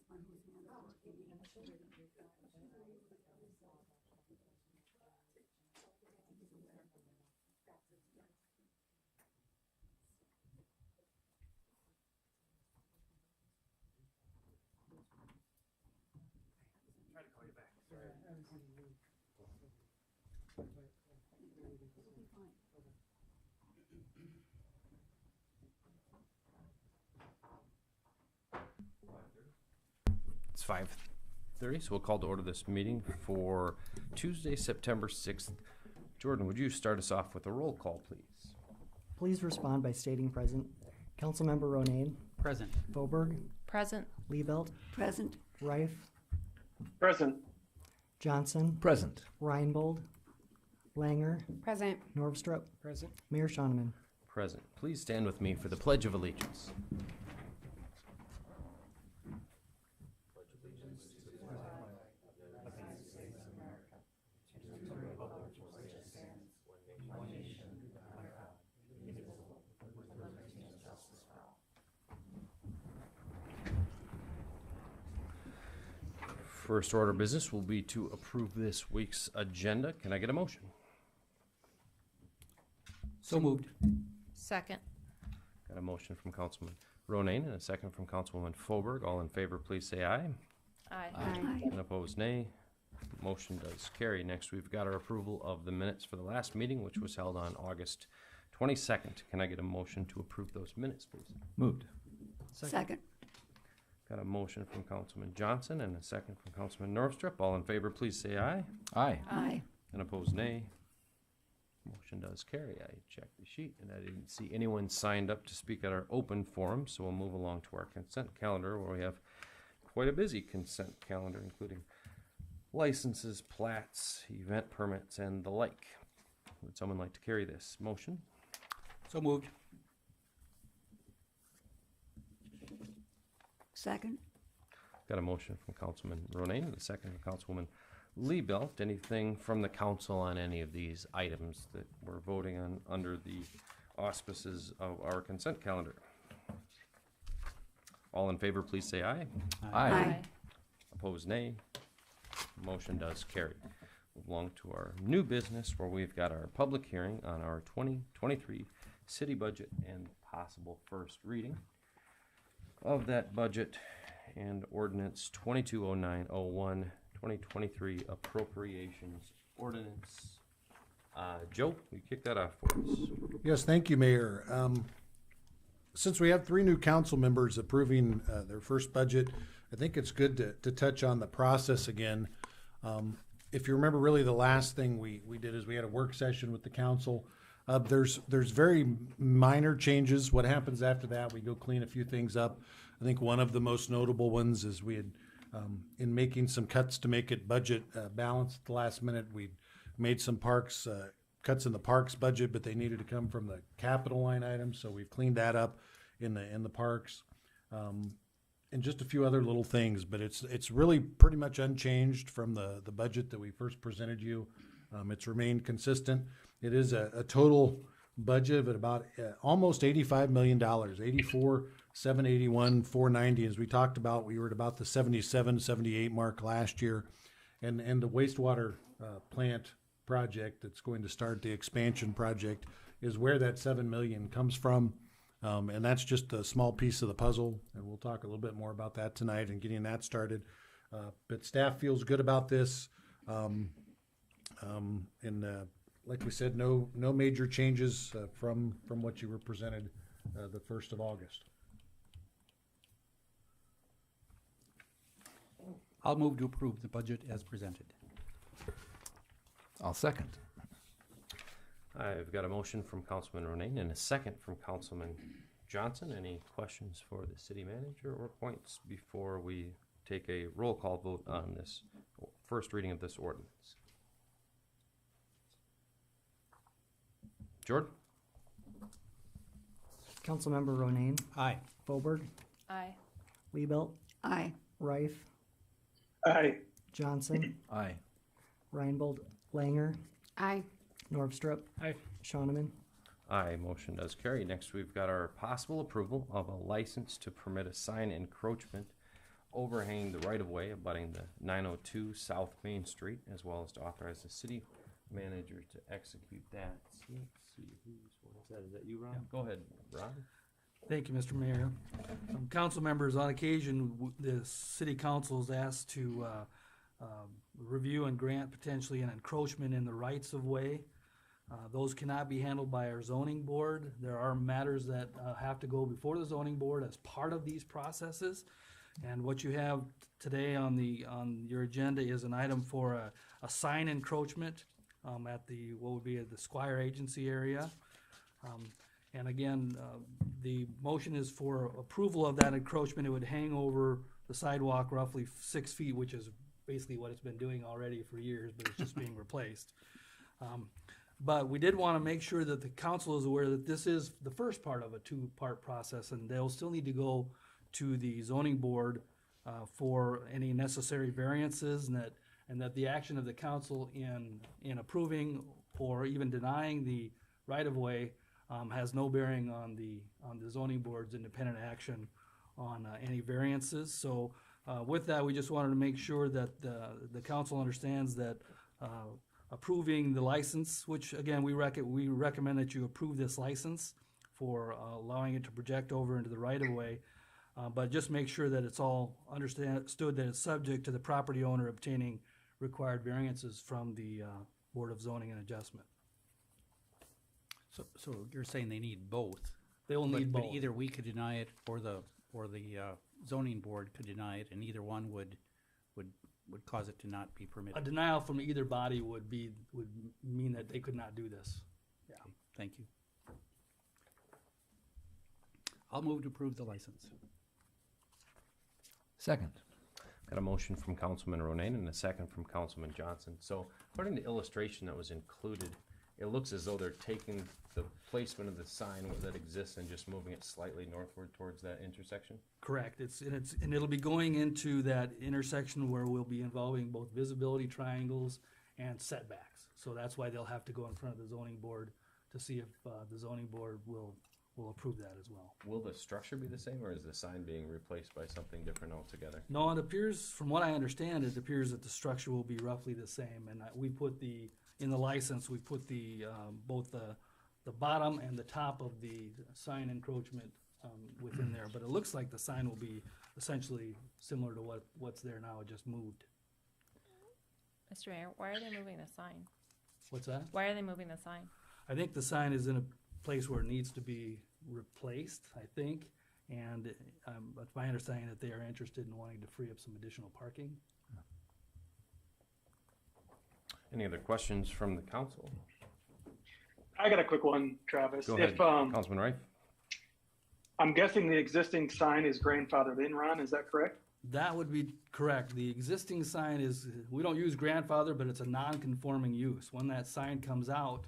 Try to call you back. It's 5:30, so we'll call to order this meeting for Tuesday, September 6th. Jordan, would you start us off with a roll call, please? Please respond by stating present. Councilmember Ronayne. Present. Foberg. Present. Liebelt. Present. Reif. Present. Johnson. Present. Reinbold. Langer. Present. Norvstrup. Present. Mayor Schoeneman. Present. Please stand with me for the Pledge of Allegiance. First order of business will be to approve this week's agenda. Can I get a motion? So moved. Second. Got a motion from Councilman Ronayne and a second from Councilwoman Foberg. All in favor, please say aye. Aye. And opposed, nay. Motion does carry. Next, we've got our approval of the minutes for the last meeting, which was held on August 22nd. Can I get a motion to approve those minutes, please? Moved. Second. Got a motion from Councilman Johnson and a second from Councilman Norvstrup. All in favor, please say aye. Aye. Aye. And opposed, nay. Motion does carry. I checked the sheet and I didn't see anyone signed up to speak at our open forum, so we'll move along to our consent calendar where we have quite a busy consent calendar, including licenses, plats, event permits, and the like. Would someone like to carry this motion? So moved. Second. Got a motion from Councilman Ronayne and a second from Councilwoman Liebelt. Anything from the council on any of these items that we're voting on under the auspices of our consent calendar? All in favor, please say aye. Opposed, nay. Motion does carry. Move along to our new business where we've got our public hearing on our 2023 city budget and possible first reading of that budget and ordinance 220901 2023 appropriations ordinance. Joe, will you kick that off for us? Yes, thank you, Mayor. Since we have 3 new council members approving their first budget, I think it's good to touch on the process again. If you remember, really the last thing we did is we had a work session with the council. There's very minor changes. What happens after that, we go clean a few things up. I think one of the most notable ones is we had, in making some cuts to make it budget balanced at the last minute, we made some cuts in the parks budget, but they needed to come from the capital line items, so we've cleaned that up in the parks. And just a few other little things, but it's really pretty much unchanged from the budget that we first presented you. It's remained consistent. It is a total budget of about almost $85 million, 84,781, 490. As we talked about, we were at about the 77, 78 mark last year. And the wastewater plant project that's going to start, the expansion project, is where that $7 million comes from. And that's just a small piece of the puzzle, and we'll talk a little bit more about that tonight and getting that started. But staff feels good about this. Like we said, no major changes from what you were presented the 1st of August. I'll move to approve the budget as presented. I'll second. I've got a motion from Councilman Ronayne and a second from Councilman Johnson. Any questions for the city manager or points before we take a roll call vote on this first reading of this ordinance? Jordan? Councilmember Ronayne. Aye. Foberg. Aye. Liebelt. Aye. Reif. Aye. Johnson. Aye. Reinbold. Langer. Aye. Norvstrup. Aye. Schoeneman. Aye, motion does carry. Next, we've got our possible approval of a license to permit a sign encroachment overhanging the right-of-way abutting the 902 South Main Street, as well as to authorize the city manager to execute that. So let's see, what is that? Is that you, Ron? Go ahead, Ron. Thank you, Mr. Mayor. Council members, on occasion, the city council is asked to review and grant potentially an encroachment in the rights of way. Those cannot be handled by our zoning board. There are matters that have to go before the zoning board as part of these processes. And what you have today on your agenda is an item for a sign encroachment at what would be at the Squire Agency area. And again, the motion is for approval of that encroachment. It would hang over the sidewalk roughly 6 feet, which is basically what it's been doing already for years, but it's just being replaced. But we did want to make sure that the council is aware that this is the first part of a two-part process, and they'll still need to go to the zoning board for any necessary variances, and that the action of the council in approving or even denying the right-of-way has no bearing on the zoning board's independent action on any variances. So with that, we just wanted to make sure that the council understands that approving the license, which again, we recommend that you approve this license for allowing it to project over into the right-of-way, but just make sure that it's all understood that it's subject to the property owner obtaining required variances from the Board of Zoning and Adjustment. So you're saying they need both? They will need both. But either we could deny it or the zoning board could deny it, and either one would cause it to not be A permitted. denial from either body would mean that they could not do this. Yeah. Okay, thank you. I'll move to approve the license. Second. Got a motion from Councilman Ronayne and a second from Councilman Johnson. So according to the illustration that was included, it looks as though they're taking the placement of the sign that exists and just moving it slightly northward towards that intersection. Correct. And it'll be going into that intersection where we'll be involving both visibility triangles and setbacks. So that's why they'll have to go in front of the zoning board to see if the zoning board will approve that as well. Will the structure be the same, or is the sign being replaced by something different altogether? No, it appears, from what I understand, it appears that the structure will be roughly the same. And we put in the license, we put both the bottom and the top of the sign encroachment within there. But it looks like the sign will be essentially similar to what's there now, it just moved. Mr. Mayor, why are they moving the sign? What's that? Why are they moving the sign? I think the sign is in a place where it needs to be replaced, I think. And it's my understanding that they are interested in wanting to free up some additional parking. Any other questions from the council? I got a quick one, Travis. Go ahead, If Councilman Rife. I'm guessing the existing sign is grandfathered in, Ron, is that correct? That would be correct. The existing sign is, we don't use grandfather, but it's a non-conforming use. When that sign comes out,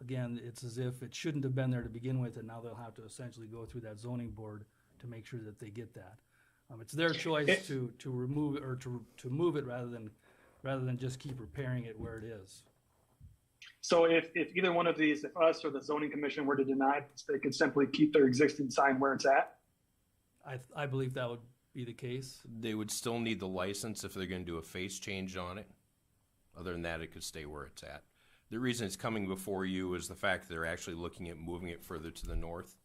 again, it's as if it shouldn't have been there to begin with, and now they'll have to essentially go through that zoning board to make sure that they get that. It's their choice to remove it or to move it rather than just keep repairing it where it is. So if either one of these, if us or the zoning commission were to deny this, they could simply keep their existing sign where it's at? I believe that would be the case. They would still need the license if they're gonna do a face change on it. Other than that, it could stay where it's at. The reason it's coming before you is the fact that they're actually looking at moving it further to the north.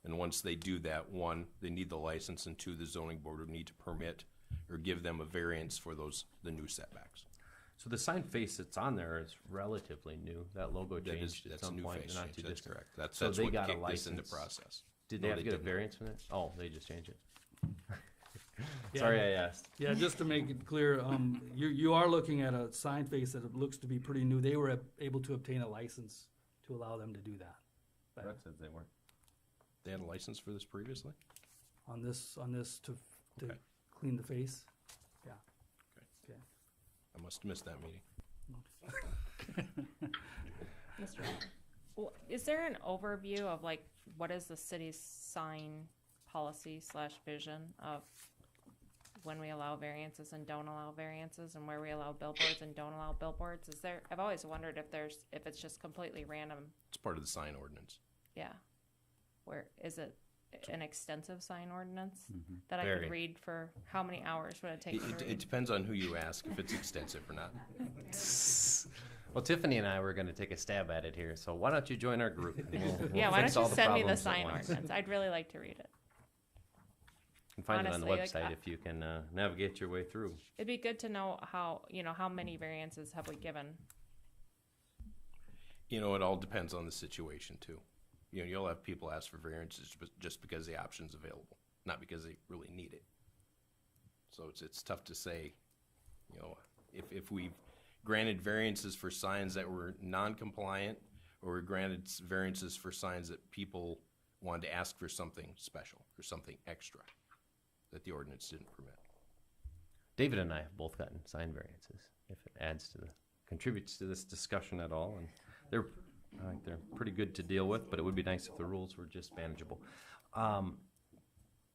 And once they do that, one, they need the license, and two, the zoning board would need to permit or give them a variance for the new setbacks. So the sign face that's on there is relatively new. That logo changed at That's a some new point. face Not change, too that's distant. correct. That's So they what got a kicked this into license. process. Did No, they have they to get a did not. variance from it? Oh, they just changed it. Yeah. Sorry, I asked. Yeah, just to make it clear, you are looking at a sign face that looks to be pretty new. They were able to obtain a license to allow them to do that. But Brett said they weren't. They had a license for this previously? on this to Okay. clean the face. Yeah. Okay. Okay. I must have missed that meeting. Mr. Mayor. Well, is there an overview of like, what is the city's sign policy / vision of when we allow variances and don't allow variances, and where we allow billboards and don't allow billboards? Is there, I've always wondered if it's just completely random. It's part of the sign ordinance. Yeah. Where is it an extensive sign ordinance that I Very. could read for how many hours would it take me to It read? depends on who you ask, if it's extensive or not. Well, Tiffany and I were gonna take a stab at it here, so why don't you join our group? and we'll Yeah, why fix don't all you the send me the problems at sign once. ordinance? I'd really like to read it. You can find it on the Honestly, like, website if you can navigate your way through. It'd be good to know how, how many variances have we given? You know, it all depends on the situation too. You know, you'll have people ask for variances just because the option's available, not because they really need it. So it's tough to say, you know, if we've granted variances for signs that were non-compliant, or we granted variances for signs that people wanted to ask for something special or something extra that the ordinance didn't permit. David and I have both gotten sign variances, if it contributes to this discussion at all, and I think they're pretty good to deal with, but it would be nice if the rules were just manageable.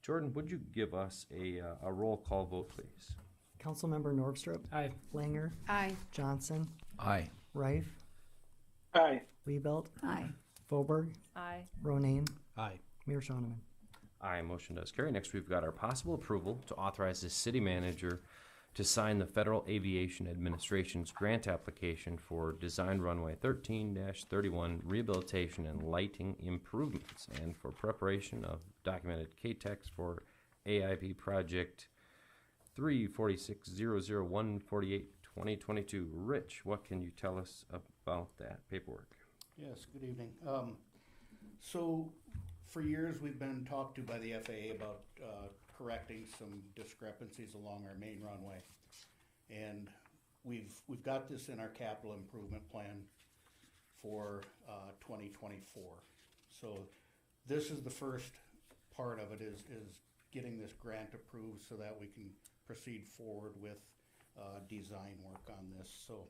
Jordan, would you give us a roll call vote, please? Councilmember Norvstrup. Aye. Langer. Aye. Johnson. Aye. Reif. Aye. Liebelt. Aye. Fauberg. Aye. Ronayne. Aye. Mayor Shoneman. Aye, motion does carry. Next, we've got our possible approval to authorize the city manager to sign the Federal Aviation Administration's grant application for Design Runway 13-31 rehabilitation and lighting improvements, and for preparation of documented KTEX for AIP Project 346-00148-2022. Rich, what can you tell us about that paperwork? Yes, good evening. So for years, we've been talked to by the FAA about correcting some discrepancies along our main runway. And we've got this in our capital improvement plan for 2024. So this is the first part of it, is getting this grant approved so that we can proceed forward with design work on this. So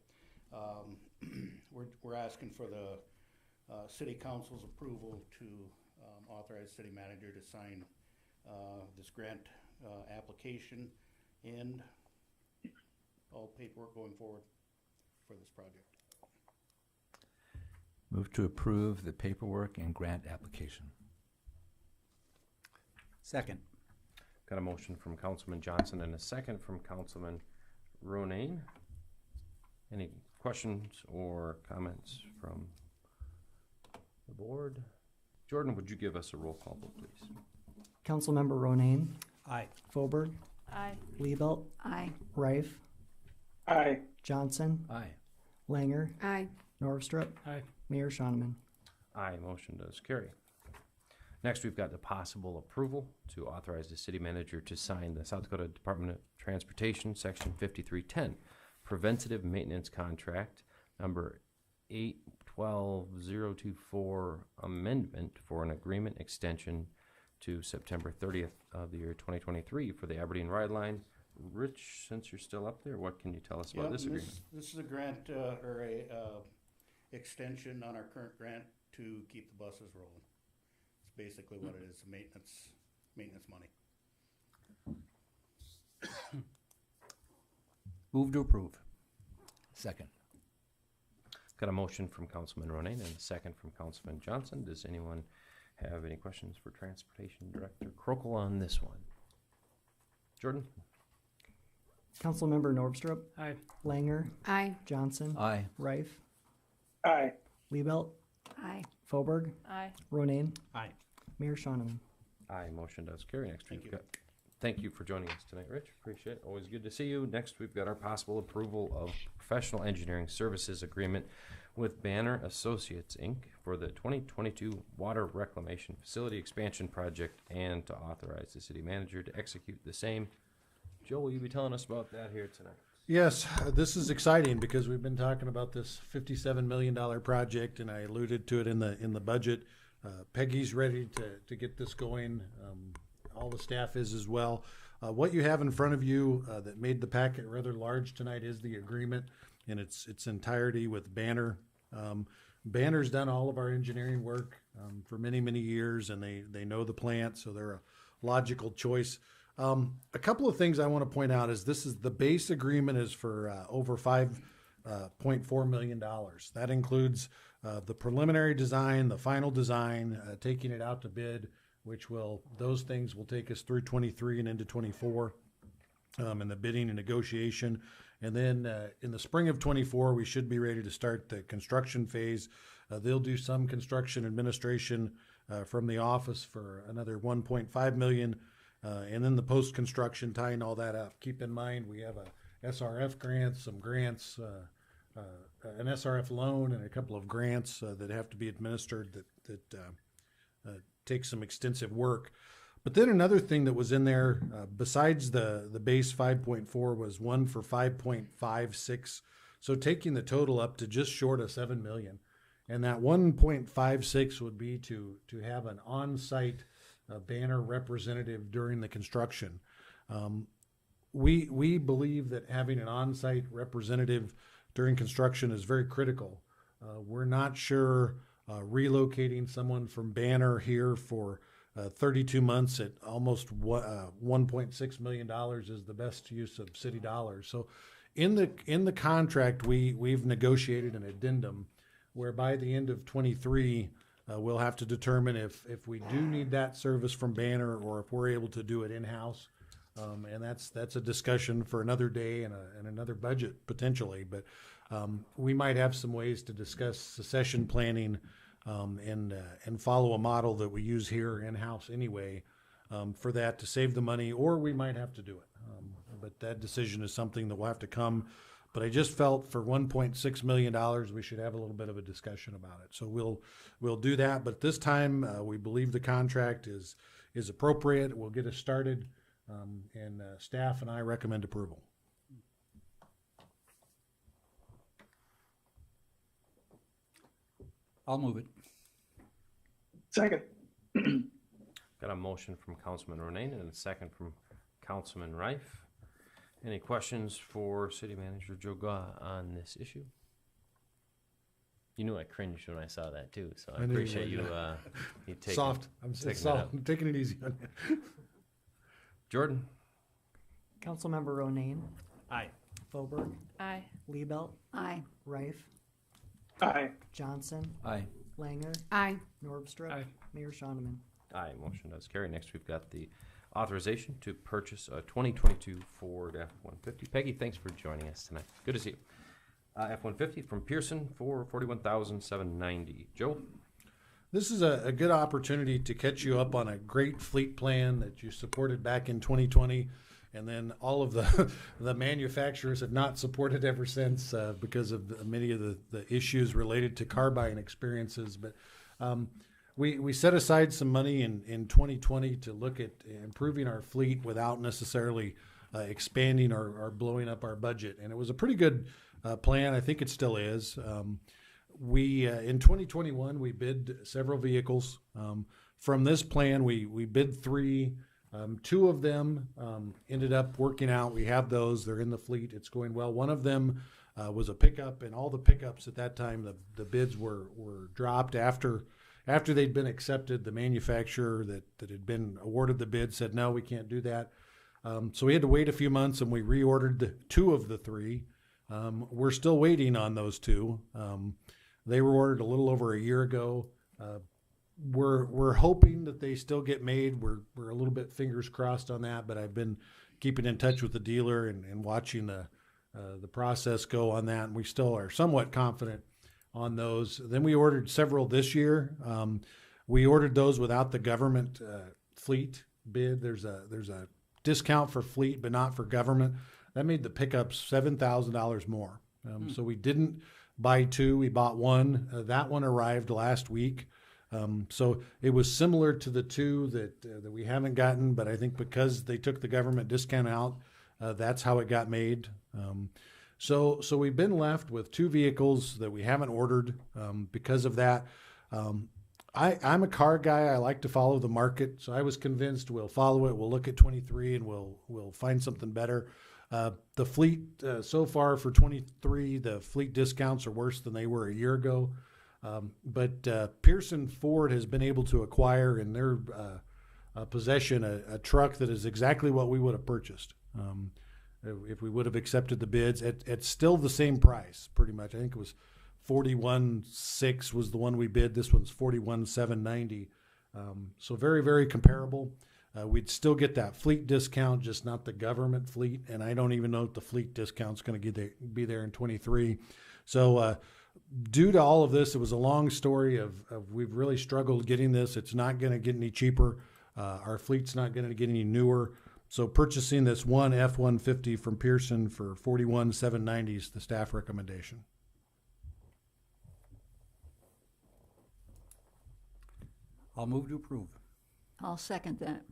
we're asking for the city council's approval to authorize city manager to sign this grant application and all paperwork going forward for this project. Move to approve the paperwork and grant application. Second. Got a motion from Councilman Johnson and a second from Councilman Ronayne. Any questions or comments from the board? Jordan, would you give us a roll call vote, please? Councilmember Ronayne. Aye. Fauberg. Aye. Liebelt. Aye. Reif. Aye. Johnson. Aye. Langer. Aye. Norvstrup. Aye. Mayor Shoneman. Aye, motion does carry. Next, we've got the possible approval to authorize the city manager to sign the South Dakota Department of Transportation, Section 5310, Preventative Maintenance Contract, number 812024, amendment for an agreement extension to September 30th of the year 2023 for the Aberdeen Ride Line. Rich, since you're still up there, what can you tell us about this agreement? This is a grant or a extension on our current grant to keep the buses rolling. It's basically what it is, maintenance money. Move to approve. Second. Got a motion from Councilman Ronayne and a second from Councilman Johnson. Does anyone have any questions for Transportation Director Krokel on this one? Jordan? Councilmember Norvstrup. Aye. Langer. Aye. Johnson. Aye. Reif. Aye. Liebelt. Aye. Fauberg. Aye. Ronayne. Aye. Mayor Shoneman. Aye, motion does carry. Next, Thank we've you. got, thank you for joining us tonight, Rich. Appreciate it. Always good to see you. Next, we've got our possible approval of professional engineering services agreement with Banner Associates, Inc. for the 2022 Water Reclamation Facility Expansion Project, and to authorize the city manager to execute the same. Joe, will you be telling us about that here tonight? Yes, this is exciting because we've been talking about this $57 million project, and I alluded to it in the budget. Peggy's ready to get this going. All the staff is as well. What you have in front of you that made the packet rather large tonight is the agreement in its entirety with Banner. Banner's done all of our engineering work for many, many years, and they know the plant, so they're a logical choice. A couple of things I want to point out is the base agreement is for over $5.4 million. That includes the preliminary design, the final design, taking it out to bid, those things will take us through 23 and into 24, in the bidding and negotiation. And then in the spring of 24, we should be ready to start the construction phase. They'll do some construction administration from the office for another 1.5 million. And then the post-construction, tying all that up. Keep in mind, we have a SRF grant, some grants, an SRF loan, and a couple of grants that have to be administered that take some extensive work. But then another thing that was in there, besides the base 5.4, was one for 5.56. So taking the total up to just short of 7 million. And that 1.56 would be to have an on-site banner representative during the construction. We believe that having an on-site representative during construction is very critical. We're not sure relocating someone from Banner here for 32 months at almost $1.6 million is the best use of city dollars. So in the contract, we've negotiated an addendum where by the end of 23, we'll have to determine if we do need that service from Banner or if we're able to do it in-house. And that's a discussion for another day and another budget potentially. But we might have some ways to discuss succession planning and follow a model that we use here in-house anyway for that to save the money, or we might have to do it. But that decision is something that will have to come. But I just felt for $1.6 million, we should have a little bit of a discussion about it. So we'll do that. But this time, we believe the contract is appropriate. We'll get us started, and staff and I recommend approval. I'll move it. Second. Got a motion from Councilman Ronayne and a second from Councilman Reif. Any questions for City Manager Joe Gah on this issue? You knew I cringed when I saw that too, so I appreciate you taking Soft. I'm taking it easy on you. Jordan? Councilmember Ronayne, Aye. Fauberg, Aye. Liebelt, Aye. Reif, Aye. Johnson, Aye. Langer, Aye. Nordstrom, Aye. Mayor Shonneman. Aye, motion does carry. Next, we've got the authorization to purchase a 2022 Ford F-150. Peggy, thanks for joining us tonight. Good to see you. F-150 from Pearson for $41,790. Joe? This is a good opportunity to catch you up on a great fleet plan that you supported back in 2020. And then all of the manufacturers have not supported ever since because of many of the issues related to car buying experiences. But we set aside some money in 2020 to look at improving our fleet without necessarily expanding or blowing up our budget. And it was a pretty good plan. I think it still is. In 2021, we bid several vehicles. From this plan, we bid 3. 2 of them ended up working out. We have those. They're in the fleet. It's going well. One of them was a pickup, and all the pickups at that time, the bids were dropped after they'd been accepted. The manufacturer that had been awarded the bid said, no, we can't do that. So we had to wait a few months, and we reordered 2 of the 3. We're still waiting on those 2. They were ordered a little over a year ago. We're hoping that they still get made. We're a little bit fingers crossed on that, but I've been keeping in touch with the dealer and watching the process go on that, and we still are somewhat confident on those. Then we ordered several this year. We ordered those without the government fleet bid. There's a discount for fleet, but not for government. That made the pickups $7,000 more. So we didn't buy 2. We bought 1. That one arrived last week. So it was similar to the 2 that we haven't gotten, but I think because they took the government discount out, that's how it got made. So we've been left with 2 vehicles that we haven't ordered because of that. I'm a car guy. I like to follow the market, so I was convinced we'll follow it. We'll look at 23 and we'll find something better. The fleet so far for 23, the fleet discounts are worse than they were a year ago. But Pearson Ford has been able to acquire in their possession a truck that is exactly what we would have purchased if we would have accepted the bids at still the same price, pretty much. I think it was $41,600 was the one we bid. This one's $41,790. So very, very comparable. We'd still get that fleet discount, just not the government fleet. And I don't even know if the fleet discount's going to be there in 23. So due to all of this, it was a long story of we've really struggled getting this. It's not going to get any cheaper. Our fleet's not going to get any newer. So purchasing this one F-150 from Pearson for $41,790 is the staff recommendation. I'll move to approve. I'll second that.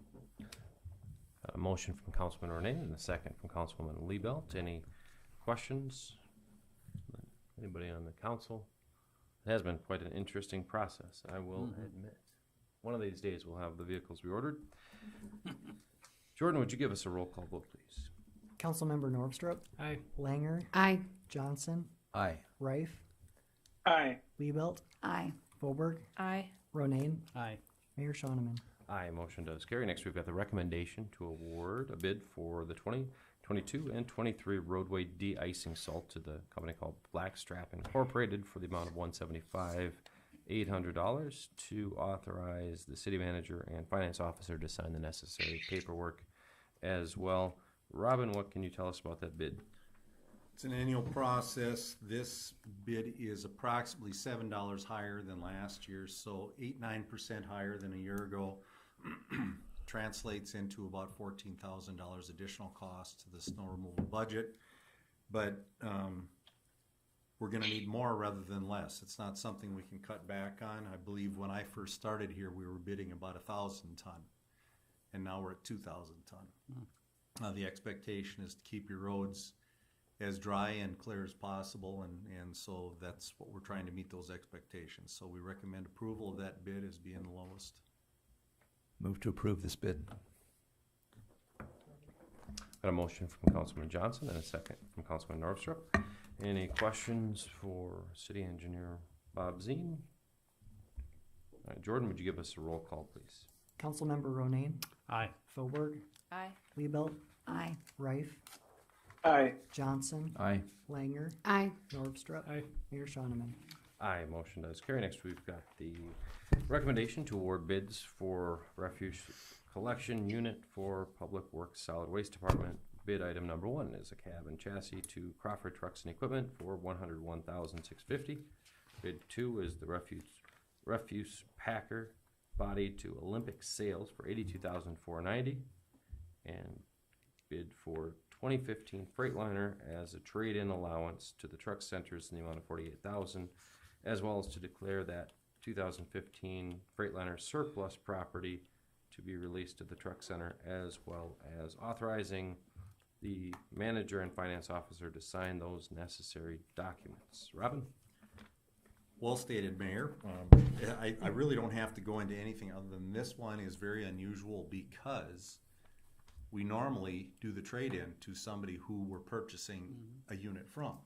A motion from Councilman Renee and a second from Councilwoman Liebelt. Any questions? Anybody on the council? It has been quite an interesting process, I will admit. One of these days we'll have the vehicles we ordered. Jordan, would you give us a roll call vote, please? Councilmember Norvstrup, Aye. Langer, Aye. Johnson, Aye. Rife, Aye. Liebelt, Aye. Fauberg, Aye. Ronayne, Aye. Mayor Shonneman. Aye, motion does carry. Next, we've got the recommendation to award a bid for the 2022 and 23 roadway de-icing salt to the company called Blackstrap Incorporated for the amount of $175,800 to authorize the city manager and finance officer to sign the necessary paperwork as well. Robin, what can you tell us about that bid? It's an annual process. This bid is approximately $7 higher than last year, so 8-9% higher than a year ago. Translates into about $14,000 additional cost to the snow removal budget. But we're going to need more rather than less. It's not something we can cut back on. I believe when I first started here, we were bidding about 1,000 ton, and now we're at 2,000 ton. The expectation is to keep your roads as dry and clear as possible, and so that's what we're trying to meet those expectations. So we recommend approval of that bid as being the lowest. Move to approve this bid. Got a motion from Councilman Johnson and a second from Councilman Norvstrup. Any questions for City Engineer Bob Zine? All right, Jordan, would you give us a roll call, please? Councilmember Ronayne, Aye. Fauberg, Aye. Liebelt, Aye. Rife, Aye. Johnson, Aye. Langer, Aye. Norvstrup, Aye. Mayor Shonneman. Aye, motion does carry. Next, we've got the recommendation to award bids for refuse collection unit for Public Works Solid Waste Department. Bid item number 1 is a cab and chassis to Crawford Trucks and Equipment for $101,650. Bid 2 is the refuse packer body to Olympic Sales for $82,490. And bid for 2015 Freightliner as a trade-in allowance to the truck centers in the amount of $48,000, as well as to declare that 2015 Freightliner surplus property to be released to the truck center, as well as authorizing the manager and finance officer to sign those necessary documents. Robin? Well stated, Mayor. I really don't have to go into anything other than this one is very unusual because we normally do the trade-in to somebody who we're purchasing a unit from.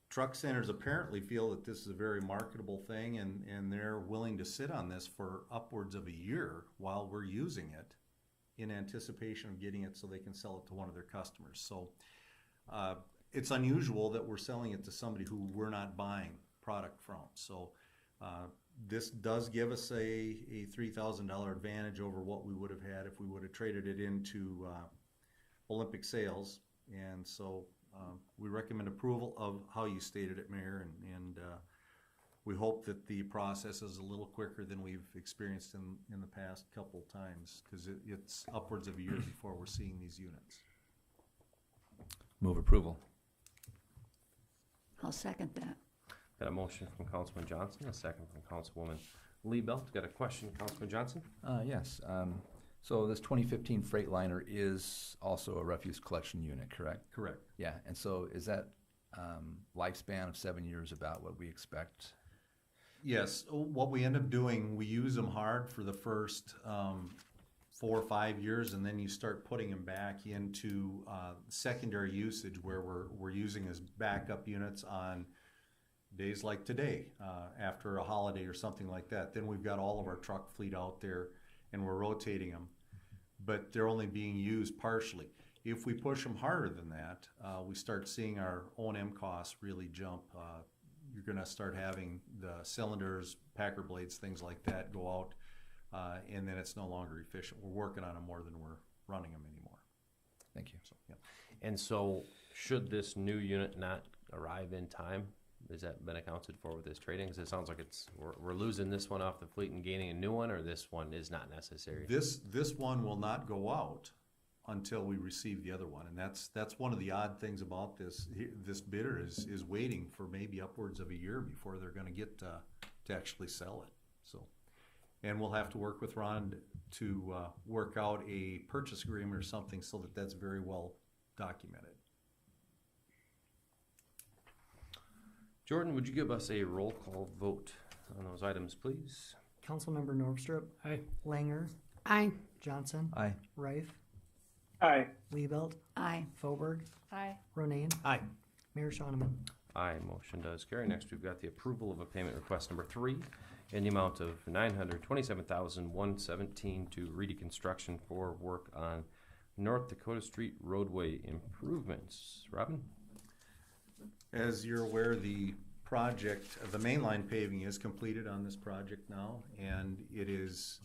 Truck centers apparently feel that this is a very marketable thing, and they're willing to sit on this for upwards of a year while we're using it in anticipation of getting it so they can sell it to one of their customers. So it's unusual that we're selling it to somebody who we're not buying product from. So this does give us a $3,000 advantage over what we would have had if we would have traded it into Olympic Sales. And so we recommend approval of how you stated it, Mayor, and we hope that the process is a little quicker than we've experienced in the past couple of times, because it's upwards of a year before we're seeing these units. Move approval. I'll second that. Got a motion from Councilman Johnson, a second from Councilwoman Liebelt. Got a question, Councilman Johnson? Yes. So this 2015 Freightliner is also a refuse collection unit, correct? Correct. Yeah, and so is that lifespan of 7 years about what we expect? Yes, what we end up doing, we use them hard for the first 4 or 5 years, and then you start putting them back into secondary usage where we're using as backup units on days like today, after a holiday or something like that. Then we've got all of our truck fleet out there and we're rotating them, but they're only being used partially. If we push them harder than that, we start seeing our O&M costs really jump you're gonna start having the cylinders, packer blades, things like that go out, and then it's no longer efficient. We're working on them more than we're running them anymore. Thank you. So, yeah. And so, should this new unit not arrive in time, has that been accounted for with this trading? Because it sounds like we're losing this one off the fleet and gaining a new one, or this one is not necessary? This one will not go out until we receive the other one, and that's one of the odd things about this. This bidder is waiting for maybe upwards of a year before they're going to get to actually sell it. So, and we'll have to work with Ron to work out a purchase agreement or something so that that's very well documented. Jordan, would you give us a roll call vote on those items, please? Councilmember Norvstrup. Aye. Langer. Aye. Johnson. Aye. Rife. Aye. Liebelt. Aye. Foberg. Aye. Ronayne. Aye. Mayor Shonneman. Aye, motion does carry. Next, we've got the approval of a payment request number 3 in the amount of $927,117 to Reedy Construction for work on North Dakota Street roadway improvements. Robin? As you're aware, the project, the mainline paving is completed on this project now, and it is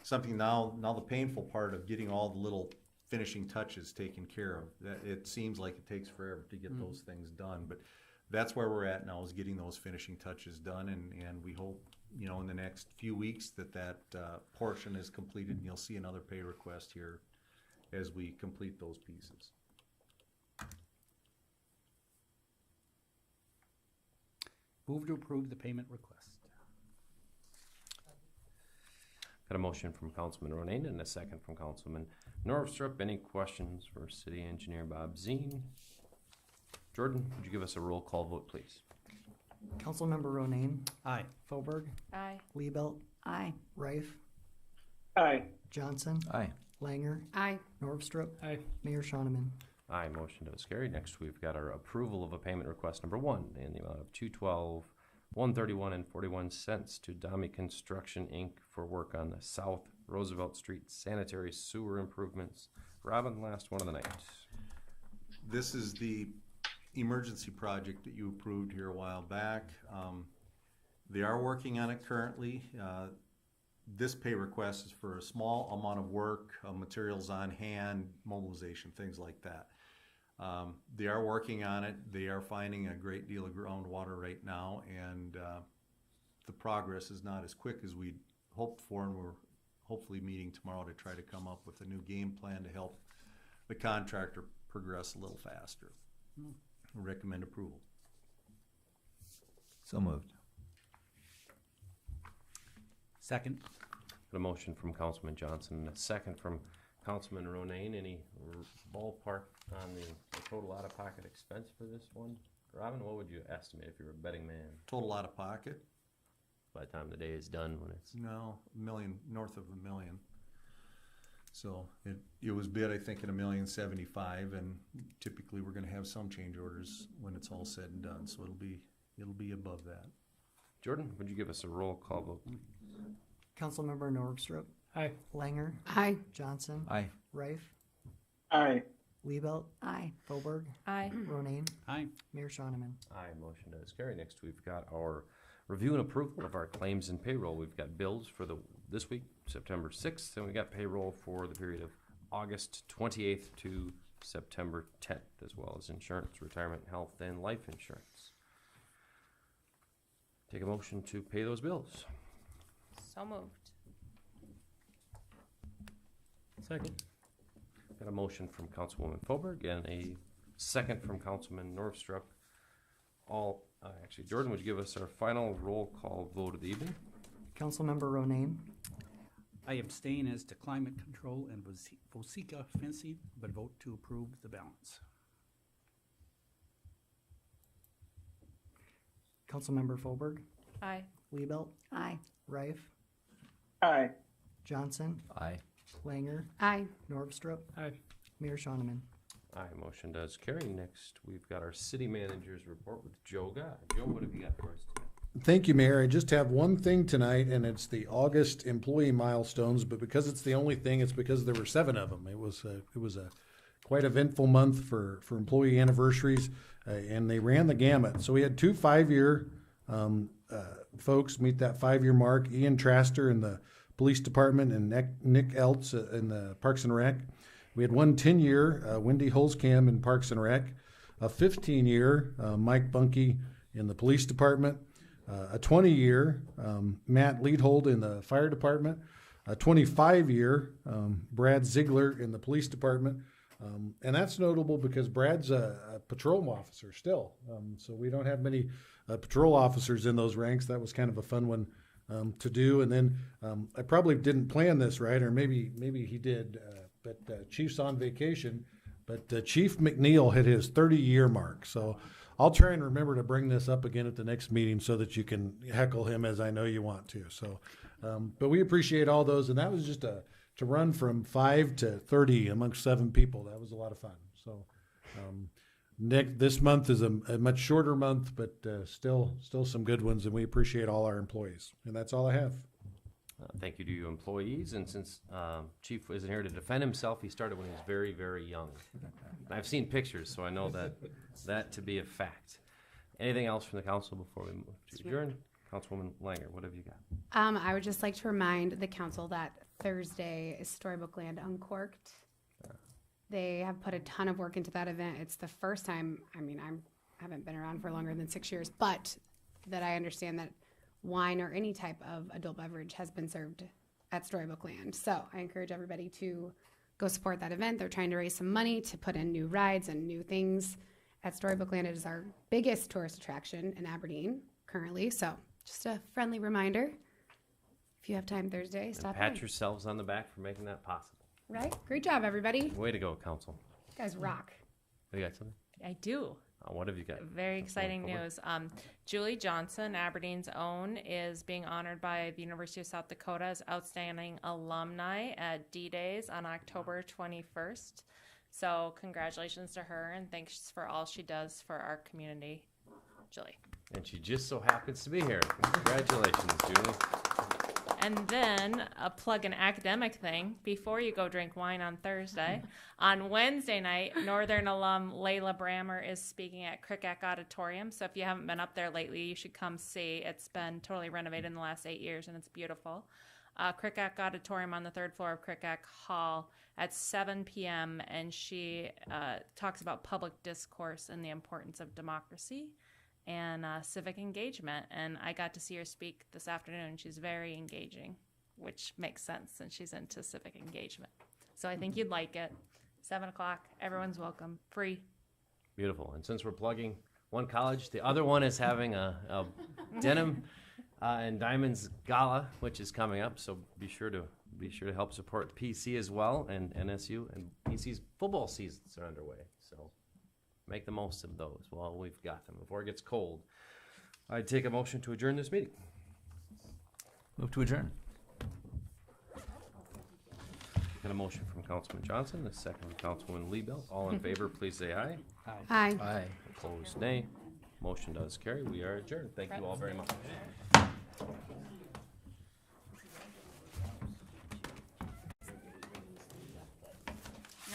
something now the painful part of getting all the little finishing touches taken care of. That it seems like it takes forever to get those things done, but that's where we're at now, is getting those finishing touches done, and we hope, in the next few weeks that portion is completed, and you'll see another pay request here as we complete those pieces. Move to approve the payment request. Got a motion from Councilman Ronayne and a second from Councilman Norvstrup. Any questions for City Engineer Bob Zine? Jordan, would you give us a roll call vote, please? Councilmember Ronayne. Aye. Foberg. Aye. Liebelt. Aye. Rife. Aye. Johnson. Aye. Langer. Aye. Norvstrup. Aye. Mayor Shonneman. Aye, motion does carry. Next, we've got our approval of a payment request number 1 in the amount of $212,131.41 to Dami Construction, Inc. for work on the South Roosevelt Street sanitary sewer improvements. Robin, last one of the night. This is the emergency project that you approved here a while back. They are working on it currently. This pay request is for a small amount of work, materials on hand, mobilization, things like that. They are working on it. They are finding a great deal of groundwater right now, and the progress is not as quick as we'd hoped for, and we're hopefully meeting tomorrow to try to come up with a new game plan to help the contractor progress a little faster. Recommend approval. So moved. Second. Got a motion from Councilman Johnson and a second from Councilman Ronayne. Any ballpark on the total out-of-pocket expense for this one? Robin, what would you estimate if you were a betting man Total out of pocket? by the time the day is done when it's... No, north of $1 million. So it was bid, I think, at $1,075,000, and typically we're gonna have some change orders when it's all said and done, so it'll be above that. Jordan, would you give us a roll call vote, please? Councilmember Norvstrup. Aye. Langer. Aye. Johnson. Aye. Rife. Aye. Liebelt. Aye. Foberg. Aye. Ronayne. Aye. Mayor Shonneman. Aye, motion does carry. Next, we've got our review and approval of our claims and payroll. We've got bills for this week, September 6th, and we got payroll for the period of August 28th to September 10th, as well as insurance, retirement, health, and life insurance. Take a motion to pay those bills. So moved. Second. Got a motion from Councilwoman Foberg and a second from Councilman Norvstrup. Actually, Jordan, would you give us our final roll call vote of the evening? Councilmember Ronayne. I abstain as to climate control and Vosica fencing, but vote to approve the balance. Councilmember Foberg. Aye. Liebelt. Aye. Rife. Aye. Johnson. Aye. Langer. Aye. Norvstrup. Aye. Mayor Shonneman. Aye, motion does carry. Next, we've got our city manager's report with Joe Guy. Joe, what have you got for us tonight? Thank you, Mayor. I just have one thing tonight, and it's the August employee milestones. But because it's the only thing, it's because there were 7 of them. It was a quite eventful month for employee anniversaries, and they ran the gamut. So we had 2 5-year folks meet that 5-year mark. Ian Traster in the police department and Nick Eltz in the Parks and Rec. We had one 10-year, Wendy Holzcam in Parks and Rec, a 15-year, Mike Bunky in the police department, a 20-year, Matt Leadhold in the fire department, a 25-year, Brad Ziegler in the police department. And that's notable because Brad's a patrol officer still. So we don't have many patrol officers in those ranks. That was kind of a fun one to do. And then I probably didn't plan this right, or maybe he did, but Chief's on vacation. But Chief McNeil hit his 30-year mark. So I'll try and remember to bring this up again at the next meeting so that you can heckle him as I know you want to. So, but we appreciate all those. And that was just to run from 5 to 30 amongst 7 people. That was a lot of fun. So this month is a much shorter month, but still some good ones. And we appreciate all our employees. And that's all I have. Thank you to you employees, and since Chief isn't here to defend himself, he started when he was very, very young. I've seen pictures, so I know that to be a fact. Anything else from the council before we move to adjourn? Councilwoman Langer, what have you got? I would just like to remind the council that Thursday is Storybook Land Uncorked. They have put a ton of work into that event. It's the first time, I haven't been around for longer than 6 years, but that I understand that wine or any type of adult beverage has been served at Storybook Land. So I encourage everybody to go support that event. They're trying to raise some money to put in new rides and new things at Storybook Land. It is our biggest tourist attraction in Aberdeen currently. So just a friendly reminder. If you have time Thursday, stop Pat by. yourselves on the back for making that possible. Right? Great job, everybody. Way to go, council. You guys rock. You got something? I do. What have you got? Very exciting news. Julie Johnson, Aberdeen's own, is being honored by the University of South Dakota as Outstanding Alumni at D-Days on October 21st. So congratulations to her, and thanks for all she does for our community, Julie. And she just so happens to be here. Congratulations, Julie. And then plug an academic thing before you go drink wine on Thursday. On Wednesday night, Northern alum Layla Brammer is speaking at Crick-Ack Auditorium. So if you haven't been up there lately, you should come see. It's been totally renovated in the last 8 years, and it's beautiful. Crick-Ack Auditorium on the 3rd floor of Crick-Ack Hall at 7 p.m. And she talks about public discourse and the importance of democracy and civic engagement. And I got to see her speak this afternoon. She's very engaging, which makes sense since she's into civic engagement. So I think you'd like it. 7 o'clock, everyone's welcome, free. Beautiful. And since we're plugging one college, the other one is having a Denim and Diamonds Gala, which is coming up. So be sure to help support PC as well, and NSU, and PC's football seasons are underway. So make the most of those while we've got them before it gets cold. I'd take a motion to adjourn this meeting. Move to adjourn. Got a motion from Councilman Johnson, a second from Councilwoman Liebelt. All in favor, please say aye. Aye. Aye. Opposed, nay. Motion does carry. We are adjourned. Thank you all very much. No,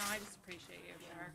I just appreciate you, Char.